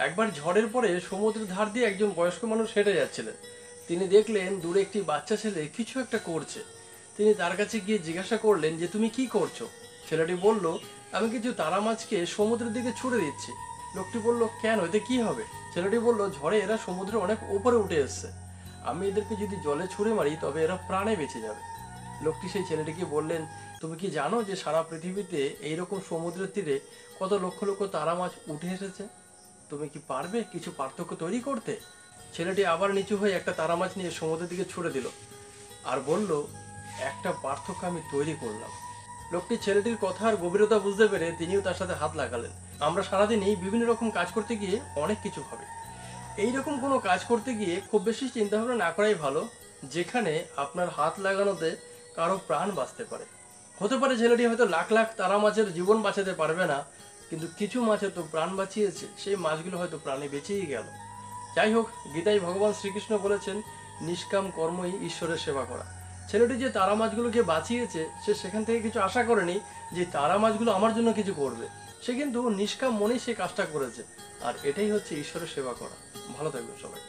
একবার ঝড়ের পরে সমুদ্রের ধার দিয়ে একজন বয়স্ক মানুষ হেঁটে যাচ্ছিলেন। তিনি দেখলেন দূরে একটি বাচ্চা ছেলে কিছু একটা করছে। তিনি তার কাছে গিয়ে জিজ্ঞাসা করলেন যে তুমি কি করছো? ছেলেটি বলল, আমি কিছু তারা মাছকে সমুদ্রের দিকে ছুড়ে দিচ্ছি। লোকটি বলল, কেন, এতে কি হবে? ছেলেটি বলল, ঝড়ে এরা সমুদ্রের অনেক উপরে উঠে এসছে, আমি এদেরকে যদি জলে ছুঁড়ে মারি তবে এরা প্রাণে বেঁচে যাবে। লোকটি সেই ছেলেটিকে বললেন, তুমি কি জানো যে সারা পৃথিবীতে এইরকম সমুদ্রের তীরে কত লক্ষ লক্ষ তারা মাছ উঠে এসেছে? তুমি কি পারবে কিছু পার্থক্য তৈরি করতে? ছেলেটি আবার নিচু হয়ে একটা তারা মাছ নিয়ে সমুদ্রের দিকে ছুড়ে দিল আর বলল, একটা পার্থক্য আমি তৈরি করলাম। লোকটি ছেলেটির কথার গভীরতা বুঝতে পেরে তিনিও তার সাথে হাত লাগালেন। আমরা সারাদিনই বিভিন্ন রকম কাজ করতে গিয়ে অনেক কিছু ভাবি। এইরকম কোনো কাজ করতে গিয়ে খুব বেশি চিন্তা ভাবনা না করাই ভালো, যেখানে আপনার হাত লাগানোতে কারো প্রাণ বাঁচতে পারে। হতে পারে ছেলেটি হয়তো লাখ লাখ তারা মাছের জীবন বাঁচাতে পারবে না, কিন্তু কিছু মাছের তো প্রাণ বাঁচিয়েছে, সেই মাছগুলো হয়তো প্রাণে বেঁচেই গেল। যাই হোক, গীতায় ভগবান শ্রীকৃষ্ণ বলেছেন, নিষ্কাম কর্মই ঈশ্বরের সেবা করা। ছেলেটি যে তারা মাছগুলোকে বাঁচিয়েছে, সে সেখান থেকে কিছু আশা করেনি যে তারা মাছগুলো আমার জন্য কিছু করবে। সে কিন্তু নিষ্কাম মনেই সে কাজটা করেছে, আর এটাই হচ্ছে ঈশ্বরের সেবা করা। ভালো থাকবেন সবাই।